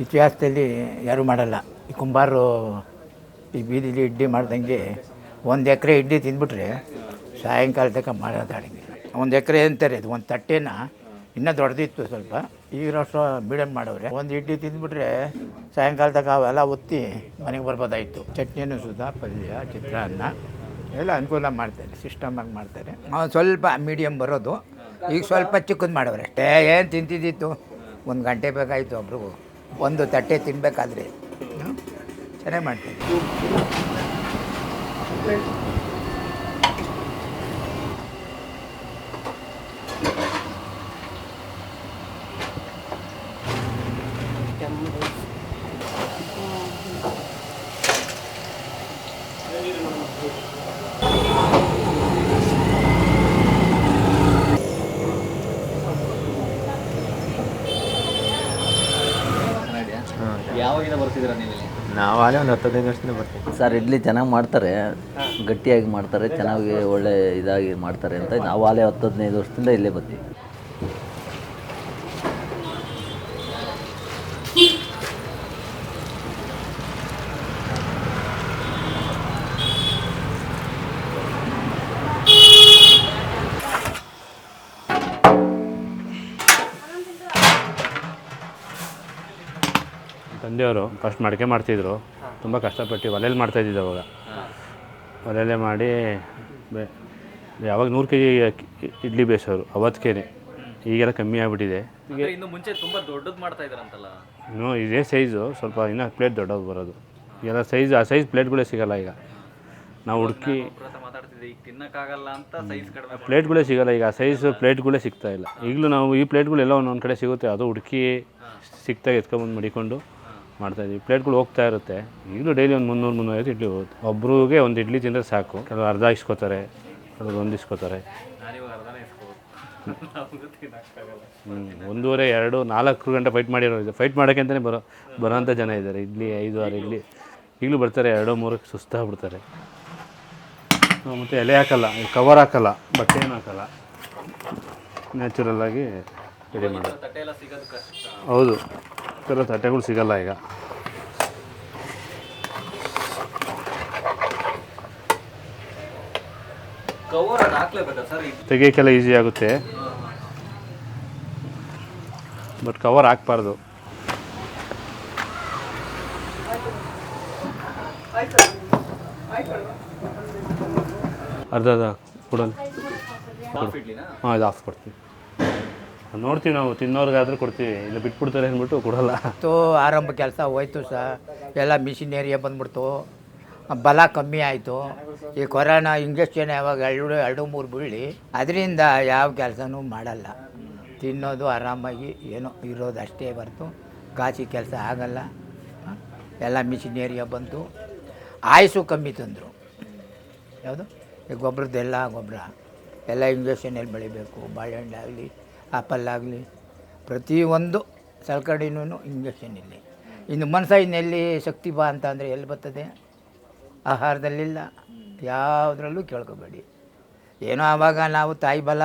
ಇತಿಹಾಸದಲ್ಲಿ ಯಾರೂ ಮಾಡಲ್ಲ. ಈ ಕುಂಬಾರರು ಈ ಬೀದಿಲಿ ಇಡ್ಲಿ ಮಾಡ್ದಂಗೆ 1 ಎಕರೆ ಇಡ್ಲಿ ತಿಂದ್ಬಿಟ್ರೆ ಸಾಯಂಕಾಲ ತನಕ ಮಾಡೋದಾಡಂಗಿಲ್ಲ. 1 ಎಕರೆ ಅಂತಾರೆ, ಅದು ಒಂದು ತಟ್ಟೆನ ಇನ್ನೂ ದೊಡ್ಡದಿತ್ತು ಸ್ವಲ್ಪ, ಈಗಿರೋಷ್ಟು ಮೀಡಿಯಮ್ ಮಾಡವ್ರೆ. 1 ಇಡ್ಲಿ ತಿಂದ್ಬಿಟ್ರೆ ಸಾಯಂಕಾಲ ತನಕ ಅವೆಲ್ಲ ಒತ್ತಿ ಮನೆಗೆ ಬರ್ಬೋದಾಯಿತು. ಚಟ್ನಿನೂ ಸುಧಾ, ಪಲ್ಯ, ಚಿತ್ರಾನ್ನ ಎಲ್ಲ ಅನುಕೂಲ ಮಾಡ್ತಾರೆ, ಸಿಸ್ಟಮಾಗಿ ಮಾಡ್ತಾರೆ. ಸ್ವಲ್ಪ ಮೀಡಿಯಮ್ ಬರೋದು, ಈಗ ಸ್ವಲ್ಪ ಚಿಕ್ಕದು ಮಾಡವ್ರೆ. ಏನು ತಿಂತಿದ್ದಿತ್ತು, 1 ಗಂಟೆ ಬೇಕಾಯಿತು ಒಬ್ರಿಗೂ 1 ತಟ್ಟೆ ತಿನ್ನಬೇಕಾದ್ರೆ. ಚೆನ್ನಾಗಿ ಮಾಡ್ತೀನಿ. ಯಾವಾಗಿಂದ ಬರ್ತಿದ್ದೀರಾ ನೀವು? ನಾವು ಅಲ್ಲೇ ಒಂದು 10-15 ವರ್ಷದಿಂದ ಬರ್ತೀವಿ ಸರ್. ಇಡ್ಲಿ ಚೆನ್ನಾಗಿ ಮಾಡ್ತಾರೆ, ಗಟ್ಟಿಯಾಗಿ ಮಾಡ್ತಾರೆ, ಚೆನ್ನಾಗಿ ಒಳ್ಳೆ ಇದಾಗಿ ಮಾಡ್ತಾರೆ ಅಂತ ನಾವು ಅಲ್ಲೇ 10-15 ವರ್ಷದಿಂದ ಇಲ್ಲೇ ಬರ್ತೀವಿ. ತಂದೆಯವರು ಫಸ್ಟ್ ಮಡಿಕೆ ಮಾಡ್ತಿದ್ರು, ತುಂಬ ಕಷ್ಟಪಟ್ಟು ಒಲೆಯಲ್ಲಿ ಮಾಡ್ತಾಯಿದ್ದಿದ್ದು. ಅವಾಗ ಒಲೆಯಲ್ಲೇ ಮಾಡಿ ಯಾವಾಗ 100 kg ಇಡ್ಲಿ ಬೇಯಿಸೋರು ಅವತ್ತಿಗೆ. ಈಗೆಲ್ಲ ಕಮ್ಮಿ ಆಗಿಬಿಟ್ಟಿದೆ. ಇನ್ನು ಮುಂಚೆ ತುಂಬ ದೊಡ್ಡದು ಮಾಡ್ತಾ ಇದ್ದಾರಂತಲ್ಲ? ಇನ್ನೂ ಇದೇ ಸೈಜು, ಸ್ವಲ್ಪ ಇನ್ನೂ ಪ್ಲೇಟ್ ದೊಡ್ಡದು ಬರೋದು. ಈಗೆಲ್ಲ ಆ ಸೈಜ್ ಪ್ಲೇಟ್ಗಳೇ ಸಿಗೋಲ್ಲ ಈಗ. ನಾವು ಹುಡುಕಿ ಮಾತಾಡ್ತಿದ್ದೆ, ಈಗ ತಿನ್ನೋಕ್ಕಾಗಲ್ಲ ಅಂತ ಸೈಜ್ ಕಡಿಮೆ ಪ್ಲೇಟ್ಗಳೇ ಸಿಗೋಲ್ಲ ಈಗ, ಸೈಜ್ ಪ್ಲೇಟ್ಗಳೇ ಸಿಗ್ತಾಯಿಲ್ಲ. ಈಗಲೂ ನಾವು ಈ ಪ್ಲೇಟ್ಗಳೆಲ್ಲ ಒಂದೊಂದು ಕಡೆ ಸಿಗುತ್ತೆ, ಅದು ಹುಡುಕಿ ಸಿಕ್ತಾಗ ಎತ್ಕೊಂಬಂದು ಮಡಿಕೊಂಡು ಮಾಡ್ತಾಯಿದ್ವಿ. ಪ್ಲೇಟ್ಗಳು ಹೋಗ್ತಾ ಇರುತ್ತೆ. ಈಗಲೂ ಡೈಲಿ ಒಂದು 300-350 ಇಡ್ಲಿ ಹೋಗುತ್ತೆ. ಒಬ್ರಿಗೆ 1 ಇಡ್ಲಿ ತಿಂದರೆ ಸಾಕು. ಕೆಲವರು ಅರ್ಧ ಇಸ್ಕೋತಾರೆ, ಕೆಲವರು 1 ಇಸ್ಕೋತಾರೆ. 1.5, 2, 4 ಗಂಟೆ ಫೈಟ್ ಮಾಡಿರೋದು. ಫೈಟ್ ಮಾಡೋಕ್ಕೆ ಅಂತಲೇ ಬರೋಂಥ ಜನ ಇದ್ದಾರೆ. ಇಡ್ಲಿ 5-6 ಇಡ್ಲಿ ಈಗಲೂ ಬರ್ತಾರೆ, 2-3 ಸುಸ್ತಾಗ್ಬಿಡ್ತಾರೆ. ಮತ್ತು ಎಲೆ ಹಾಕಲ್ಲ, ಕವರ್ ಹಾಕಲ್ಲ, ಬಟ್ಟೆ ಏನು ಹಾಕಲ್ಲ, ನ್ಯಾಚುರಲ್ಲಾಗಿ ರೆಡಿ ಮಾಡೋದು. ಹೌದು, ಥರ ತಟ್ಟೆಗಳು ಸಿಗೋಲ್ಲ ಈಗ. ತೆಗಿಯೋಕ್ಕೆಲ್ಲ ಈಸಿ ಆಗುತ್ತೆ, ಬಟ್ ಕವರ್ ಹಾಕ್ಬಾರ್ದು. ಅರ್ಧ ಕೊಡಲ್ಲ. ಹಾಂ, ಇದು ಆಫ್ ಕೊಡ್ತೀವಿ. ನೋಡ್ತೀವಿ, ನಾವು ತಿನ್ನೋರ್ಗಾದ್ರೂ ಕೊಡ್ತೀವಿ, ಇಲ್ಲ ಬಿಟ್ಬಿಡ್ತಾರೆ ಅಂದ್ಬಿಟ್ಟು ಕೊಡಲ್ಲ. ಆರಂಭ ಕೆಲಸ ಹೋಯ್ತು ಎಲ್ಲ ಮಿಷಿನೇರಿಯೇ ಬಂದ್ಬಿಡ್ತು, ಬಲ ಕಮ್ಮಿ ಆಯಿತು. ಈ ಕೊರೋನಾ ಇಂಜೆಕ್ಷನ್ ಯಾವಾಗ 2-3 ಬೀಳಿ, ಅದರಿಂದ ಯಾವ ಕೆಲಸನೂ ಮಾಡಲ್ಲ. ತಿನ್ನೋದು ಆರಾಮಾಗಿ ಏನೋ ಇರೋದು ಅಷ್ಟೇ ಹೊರ್ತು ಗಾಸಿ ಕೆಲಸ ಆಗಲ್ಲ. ಎಲ್ಲ ಮಿಷಿನೇರಿಯ ಬಂತು, ಆಯುಸು ಕಮ್ಮಿ ತಂದರು. ಯಾವುದು ಈ ಗೊಬ್ಬರದ್ದೆಲ್ಲ ಗೊಬ್ಬರ ಎಲ್ಲ ಇಂಜೆಕ್ಷನಲ್ಲಿ ಬೆಳಿಬೇಕು. ಬಾಳೆಹಣ್ಣು ಆಗಲಿ, ಆಪಲ್ ಆಗಲಿ, ಪ್ರತಿಯೊಂದು ಸಲಕರಣೆನೂ ಇಂಜೆಕ್ಷನ್ ಇಲ್ಲಿ. ಇನ್ನು ಮನುಷ್ಯ ಇನ್ನೆಲ್ಲಿ ಶಕ್ತಿ ಬಾ ಅಂತ ಅಂದರೆ ಎಲ್ಲಿ ಬರ್ತದೆ? ಆಹಾರದಲ್ಲಿಲ್ಲ, ಯಾವುದ್ರಲ್ಲೂ ಕೇಳ್ಕೊಬೇಡಿ. ಏನೋ ಆವಾಗ ನಾವು ತಾಯಿ ಬಲ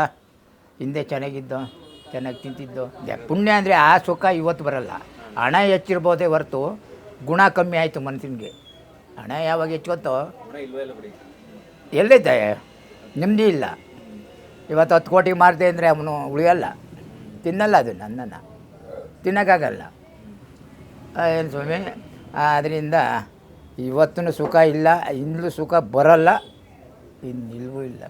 ಹಿಂದೆ ಚೆನ್ನಾಗಿದ್ದೋ, ಚೆನ್ನಾಗಿ ತಿಂತಿದ್ದೋ. ಪುಣ್ಯ ಅಂದರೆ ಆ ಸುಖ ಇವತ್ತು ಬರಲ್ಲ. ಹಣ ಹೆಚ್ಚಿರ್ಬೋದೇ ಹೊರತು ಗುಣ ಕಮ್ಮಿ ಆಯಿತು ಮನುಷ್ಯನಿಗೆ. ಹಣ ಯಾವಾಗ ಹೆಚ್ಚುತ್ತೋ ಎಲ್ಲೈತೆ ನೆಮ್ಮದಿ ಇಲ್ಲ. ಇವತ್ತು 10 ಕೋಟಿ ಮಾರ್ತೆ ಅಂದರೆ ಅವನು ಉಳಿಯಲ್ಲ, ತಿನ್ನಲ್ಲ. ಅದು ನನ್ನನ್ನು ತಿನ್ನೋಕ್ಕಾಗಲ್ಲ. ಏನು ಸ್ವಾಮಿ, ಅದರಿಂದ ಇವತ್ತೂ ಸುಖ ಇಲ್ಲ, ಇನ್ನೂ ಸುಖ ಬರೋಲ್ಲ, ಇನ್ನಿಲ್ವೂ ಇಲ್ಲ.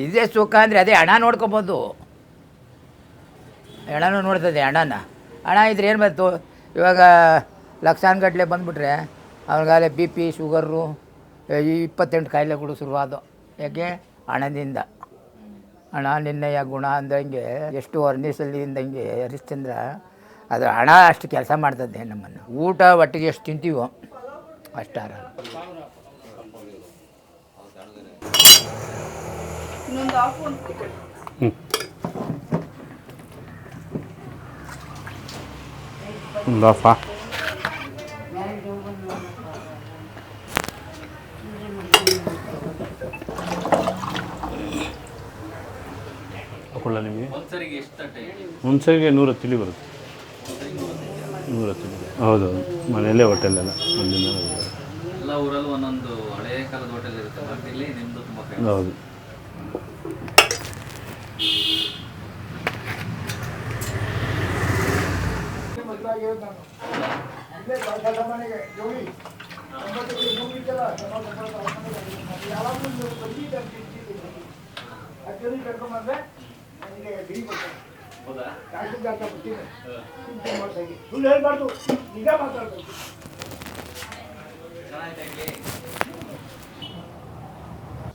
ಇದೇ ಸುಖ ಅಂದರೆ ಅದೇ ಹಣ ನೋಡ್ಕೊಬೋದು. ಹಣನೂ ನೋಡ್ತದೆ. ಹಣ ಇದ್ರೆ ಏನು ಬಂತು? ಇವಾಗ ಲಕ್ಷಾನುಗಟ್ಟಲೆ ಬಂದುಬಿಟ್ರೆ ಅವ್ರಿಗಾಗಲೇ BP, ಶುಗರು, 28 ಕಾಯಿಲೆಗಳು ಶುರುವಾದವು. ಯಾಕೆ? ಹಣದಿಂದ. ಹಣ ನಿನ್ನಯ ಗುಣ ಅಂದಂಗೆ, ಎಷ್ಟು ವರ್ಣಿಸಲಿ ಅಂದಂಗೆ ಹರಿಶ್ಚಂದ್ರ. ಅದು ಹಣ ಅಷ್ಟು ಕೆಲಸ ಮಾಡ್ತದೆ ನಮ್ಮನ್ನು. ಊಟ ಒಟ್ಟಿಗೆ ಎಷ್ಟು ತಿಂತೀವೋ ಅಷ್ಟಾರ. ಆಫಾ ಹಾಕೊಳ್ಳ ನಿಮಗೆ ಒಂದ್ಸರಿಗೆ ಎಷ್ಟು ತಟ್ಟೆ? ಒಂದ್ಸರಿಗೆ 110 ಇಲಿ ಬರುತ್ತೆ. ಹೌದು ಮನೆಯಲ್ಲೇ ಹೋಟೆಲೆಲ್ಲ ಅಲ್ಲಿಂದ ಎಲ್ಲ ಊರಲ್ಲೂ ಒಂದೊಂದು ಹಳೆ ಕಾಲದ ಹೋಟೆಲ್ ಇರುತ್ತೆ, ಬಟ್ ಇಲ್ಲಿ ನಿಮ್ಮದು ತುಂಬ ಫೇಮಸ್. ಹೌದು.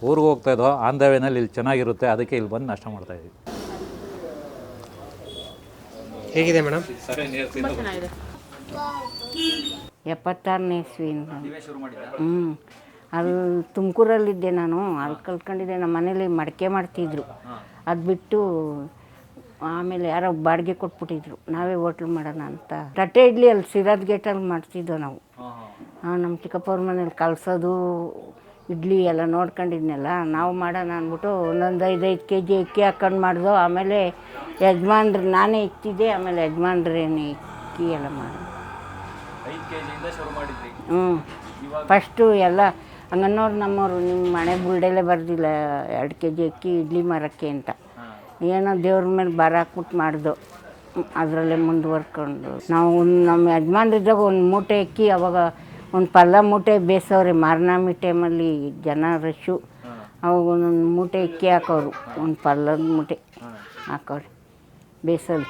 ಊರಿಗೆ ಹೋಗ್ತಾ ಇದ್ದೋ ಆನ್ ದ ವೇನಲ್ಲಿ ಇಲ್ಲಿ ಚೆನ್ನಾಗಿರುತ್ತೆ, ಅದಕ್ಕೆ ಇಲ್ಲಿ ಬಂದು ನಾಷ್ಟ ಮಾಡ್ತಾಯಿದ್ವಿ. ಹೇಗಿದೆ ಮೇಡಮ್? ತುಂಬ ಚೆನ್ನಾಗಿದೆ. 76ನೇ ಇಸ್ವಿಯಿಂದ. ನೀವೇ ಶುರು ಮಾಡಿದ್ದ? ಅದು ತುಮಕೂರಲ್ಲಿದ್ದೆ ನಾನು, ಅಲ್ಲಿ ಕಲ್ತ್ಕೊಂಡಿದ್ದೆ. ನಮ್ಮ ಮನೇಲಿ ಮಡಿಕೆ ಮಾಡ್ತಿದ್ರು, ಅದು ಬಿಟ್ಟು ಆಮೇಲೆ ಯಾರೋ ಬಾಡಿಗೆ ಕೊಟ್ಬಿಟ್ಟಿದ್ರು, ನಾವೇ ಹೋಟ್ಲ್ ಮಾಡೋಣ ಅಂತ. ತಟ್ಟೆ ಇಡ್ಲಿ ಅಲ್ಲಿ ಸಿರಾದ್ ಗೇಟಲ್ಲಿ ಮಾಡ್ತಿದ್ದೋ ನಾವು. ನಮ್ಮ ಚಿಕ್ಕಪ್ಪವ್ರ ಮನೇಲಿ ಕಲಸೋದು ಇಡ್ಲಿ ಎಲ್ಲ ನೋಡ್ಕೊಂಡಿದ್ನೆಲ್ಲ, ನಾವು ಮಾಡೋಣ ಅಂದ್ಬಿಟ್ಟು ಒಂದೊಂದು 5 kg ಅಕ್ಕಿ ಹಾಕೊಂಡು ಮಾಡ್ದೋ. ಆಮೇಲೆ ಯಜಮಾನ್ರು ನಾನೇ ಇಕ್ತಿದ್ದೆ, ಆಮೇಲೆ ಯಜಮಾನ್ರೇನೆ ಇಕ್ಕಿ ಎಲ್ಲ ಮಾಡಿ 5 kg ಶುರು ಮಾಡಿದ್ರಿ? ಫಸ್ಟು ಎಲ್ಲ ಹಂಗನ್ನೋರು ನಮ್ಮವರು, ನಿಮ್ಮ ಮನೆ ಬುಲ್ಡೆಲ್ಲೇ ಬರ್ದಿಲ್ಲ 2 kg ಅಕ್ಕಿ ಇಡ್ಲಿ ಮಾರೋಕ್ಕೆ ಅಂತ. ಏನೋ ದೇವ್ರ ಮೇಲೆ ಬರ ಹಾಕ್ಬಿಟ್ಟು ಮಾಡ್ದೋ, ಅದರಲ್ಲೇ ಮುಂದುವರ್ಕೊಂಡು ನಾವು. ನಮ್ಮ ಯಜಮಾನ್ರಿದ್ದಾಗ ಒಂದು ಮೂಟೆ ಅಕ್ಕಿ, ಅವಾಗ ಒಂದು ಪಲ್ಲ ಮೂಟೆ ಬೇಯಿಸೋರೆ. ಮಾರ್ನಾಮಿ ಟೈಮಲ್ಲಿ ಜನ ರಶ್ಶು, ಅವಾಗ ಒಂದೊಂದು ಮೂಟೆ ಅಕ್ಕಿ ಹಾಕೋರು, ಒಂದು ಪಲ್ಲದ ಮೂಟೆ ಹಾಕೋರು ಬೇಯಿಸೋದು.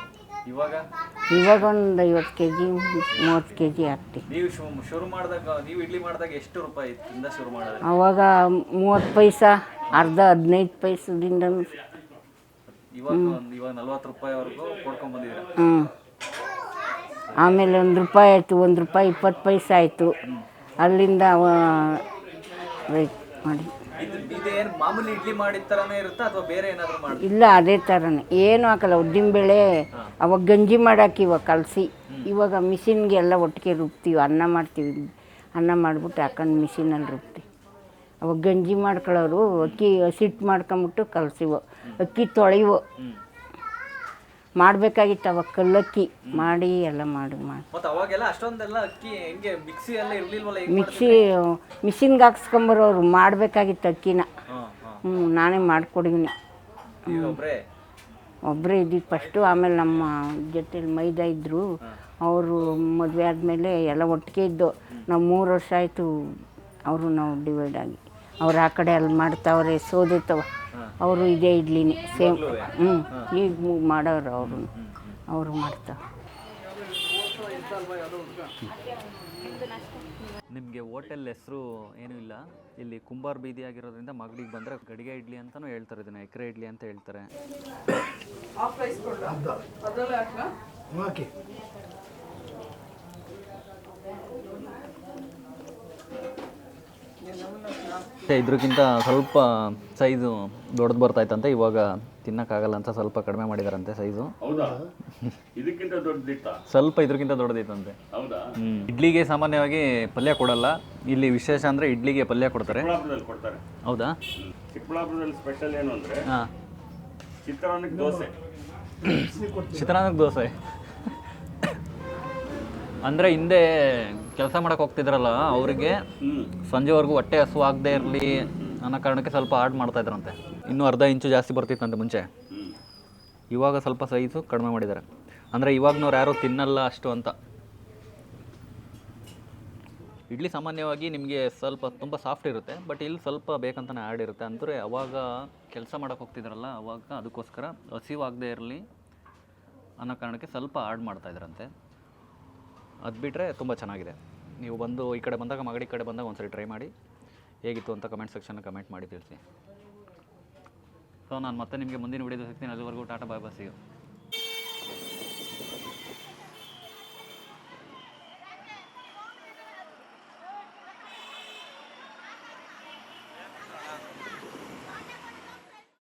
ಇವಾಗ ಒಂದು 50 kg 30 kg ಹಾಕ್ತೀವಿ. ನೀವು ಶುರು ಮಾಡಿದಾಗ, ನೀವು ಇಡ್ಲಿ ಮಾಡಿದಾಗ ಎಷ್ಟು ರೂಪಾಯಿ ಇಂದ ಶುರು ಮಾಡಿದ್ರೆ? ಅವಾಗ 30 ಪೈಸಾ, ಅರ್ಧ 15 ಪೈಸದಿಂದ. ಇವಾಗ 40 ರೂಪಾಯಿವರೆಗೂ ಕೊಡ್ಕೊಂಡು ಬಂದಿದ್ದೀರಾ? ಆಮೇಲೆ 1 ರೂಪಾಯಿ ಆಯಿತು, 1 ರೂಪಾಯಿ 20 ಪೈಸೆ ಆಯಿತು. ಅಲ್ಲಿಂದ ರೇಟ್ ಮಾಡಿ. ಇದೇನು ಮಾಮೂಲಿ ಇಡ್ಲಿ ಮಾಡಿದ ಥರನೇ ಇರುತ್ತಾ ಅಥವಾ ಬೇರೆ ಏನಾದರೂ ಮಾಡಿ? ಇಲ್ಲ, ಅದೇ ಥರನೇ, ಏನೂ ಹಾಕಲ್ಲ. ಉದ್ದಿನಬೇಳೆ ಅವಾಗ ಗಂಜಿ ಮಾಡಾಕಿ, ಇವಾಗ ಕಲಸಿ. ಇವಾಗ ಮಿಷಿನ್ಗೆ ಎಲ್ಲ ಒಟ್ಟಿಗೆ ರುಬ್ತೀವಿ. ಅನ್ನ ಮಾಡ್ತೀವಿ, ಅನ್ನ ಮಾಡಿಬಿಟ್ಟು ಹಾಕೊಂಡು ಮಿಷಿನಲ್ಲಿ ರುಬ್ತೀವಿ. ಅವಾಗ ಗಂಜಿ ಮಾಡ್ಕೊಳ್ಳೋರು ಅಕ್ಕಿ ಹಸಿಟ್ಟು ಮಾಡ್ಕೊಂಬಿಟ್ಟು ಕಲಸಿವು. ಅಕ್ಕಿ ತೊಳೆಯುವು ಮಾಡಬೇಕಾಗಿತ್ತು, ಅವಾಗ ಕಲ್ಲಕ್ಕಿ ಮಾಡಿ ಎಲ್ಲ ಮಾಡಿ. ಮತ್ತೆ ಅವಾಗೆಲ್ಲ ಅಷ್ಟೊಂದೆಲ್ಲ ಅಕ್ಕಿ ಹೆಂಗೆ ಮಿಕ್ಸಿ ಎಲ್ಲ ಇರಲಿಲ್ವಲ್ಲ? ಮಿಷಿನ್ಗೆ ಹಾಕ್ಸ್ಕೊಂಬರೋರು ಮಾಡಬೇಕಾಗಿತ್ತು ಅಕ್ಕಿನ. ನಾನೇ ಮಾಡಿಕೊಡಿವ್ನಿ. ಒಬ್ಬರೇ ಇದ್ದಿದ್ದು ಫಸ್ಟು. ಆಮೇಲೆ ನಮ್ಮ ಜೊತೆಲಿ ಮೈದಾ ಇದ್ದರು, ಅವರು ಮದುವೆ ಆದಮೇಲೆ ಎಲ್ಲ ಒಟ್ಟಿಗೆ ಇದ್ದು. ನಾವು 3 ವರ್ಷ ಆಯಿತು ಅವರು ನಾವು ಡಿವೈಡ್ ಆಗಿ. ಅವ್ರು ಆ ಕಡೆ ಅಲ್ಲಿ ಮಾಡ್ತಾವ್ರೆ ಸೋದೈತವ, ಅವರು ಇದೇ ಇಡ್ಲಿನೇ ಸೇಮ್. ಈಗ ಮಾಡೋರು ಅವರು ಮಾಡ್ತಾವೆ. ನಿಮಗೆ ಹೋಟೆಲ್ ಹೆಸರು ಏನೂ ಇಲ್ಲ, ಇಲ್ಲಿ ಕುಂಬಾರ ಬೀದಿ ಆಗಿರೋದ್ರಿಂದ ಮಗಡಿಗೆ ಬಂದರೆ ಗಡಿಗೆ ಇಡ್ಲಿ ಅಂತಲೂ ಹೇಳ್ತಾರೆ, ಇದನ್ನು ಎಕರೆ ಇಡ್ಲಿ ಅಂತ ಹೇಳ್ತಾರೆ. ಇದ್ರಕ್ಕಿಂತ ಸ್ವಲ್ಪ ಸೈಜು ದೊಡ್ಡದು ಬರ್ತಾಯ್ತಂತೆ, ಇವಾಗ ತಿನ್ನಕ್ಕಾಗಲ್ಲ ಅಂತ ಸ್ವಲ್ಪ ಕಡಿಮೆ ಮಾಡಿದಾರಂತೆ ಸೈಜು. ಸ್ವಲ್ಪ ಇದ್ರಕ್ಕಿಂತ ದೊಡ್ಡದಿತ್ತಂತೆ. ಇಡ್ಲಿಗೆ ಸಾಮಾನ್ಯವಾಗಿ ಪಲ್ಯ ಕೊಡಲ್ಲ, ಇಲ್ಲಿ ವಿಶೇಷ ಅಂದರೆ ಇಡ್ಲಿಗೆ ಪಲ್ಯ ಕೊಡ್ತಾರೆ. ಹೌದಾ? ಚಿಕ್ಕಬಳ್ಳಾಪುರದಲ್ಲಿ ಸ್ಪೆಷಲ್ ಏನು ಅಂದರೆ ಚಿತ್ರಾನ್ನಕ್ಕೆ ದೋಸೆ. ಚಿತ್ರಾನ್ನಕ್ಕೆ ದೋಸೆ ಅಂದರೆ ಹಿಂದೆ ಕೆಲಸ ಮಾಡಕ್ಕೆ ಹೋಗ್ತಿದ್ರಲ್ಲ ಅವರಿಗೆ ಸಂಜೆವರೆಗೂ ಹೊಟ್ಟೆ ಹಸು ಆಗದೆ ಇರಲಿ ಅನ್ನೋ ಕಾರಣಕ್ಕೆ ಸ್ವಲ್ಪ ಆಡ್ ಮಾಡ್ತಾಯಿದ್ರಂತೆ. ಇನ್ನೂ ಅರ್ಧ ಇಂಚು ಜಾಸ್ತಿ ಬರ್ತಿತ್ತಂತೆ ಮುಂಚೆ, ಇವಾಗ ಸ್ವಲ್ಪ ಸೈಜು ಕಡಿಮೆ ಮಾಡಿದ್ದಾರೆ. ಅಂದರೆ ಇವಾಗ್ನವ್ರು ಯಾರೂ ತಿನ್ನಲ್ಲ ಅಷ್ಟು ಅಂತ. ಇಡ್ಲಿ ಸಾಮಾನ್ಯವಾಗಿ ನಿಮಗೆ ಸ್ವಲ್ಪ ತುಂಬ ಸಾಫ್ಟ್ ಇರುತ್ತೆ, ಬಟ್ ಇಲ್ಲಿ ಸ್ವಲ್ಪ ಬೇಕಂತಲೇ ಆಡ್ ಇರುತ್ತೆ. ಅಂದರೆ ಅವಾಗ ಕೆಲಸ ಮಾಡೋಕ್ಕೆ ಹೋಗ್ತಿದ್ರಲ್ಲ ಅವಾಗ ಅದಕ್ಕೋಸ್ಕರ ಹಸಿವಾಗದೇ ಇರಲಿ ಅನ್ನೋ ಕಾರಣಕ್ಕೆ ಸ್ವಲ್ಪ ಆಡ್ ಮಾಡ್ತಾಯಿದ್ರಂತೆ. ಅದು ಬಿಟ್ಟರೆ ತುಂಬ ಚೆನ್ನಾಗಿದೆ. ನೀವು ಬಂದು ಈ ಕಡೆ ಬಂದಾಗ, ಮಗಡಿ ಕಡೆ ಬಂದಾಗ ಒಂದ್ಸರಿ ಟ್ರೈ ಮಾಡಿ, ಹೇಗಿತ್ತು ಅಂತ ಕಮೆಂಟ್ ಸೆಕ್ಷನ್ ಕಮೆಂಟ್ ಮಾಡಿ ತಿಳಿಸಿ. ಸೊ ನಾನು ಮತ್ತೆ ನಿಮಗೆ ಮುಂದಿನ ವೀಡಿಯೋದಲ್ಲಿ ಸಿಗ್ತೀನಿ. ಅಲ್ಲಿವರೆಗೂ ಟಾಟಾ ಬಾಯ್ ಬಾಯ್, ಸಿ ಯು.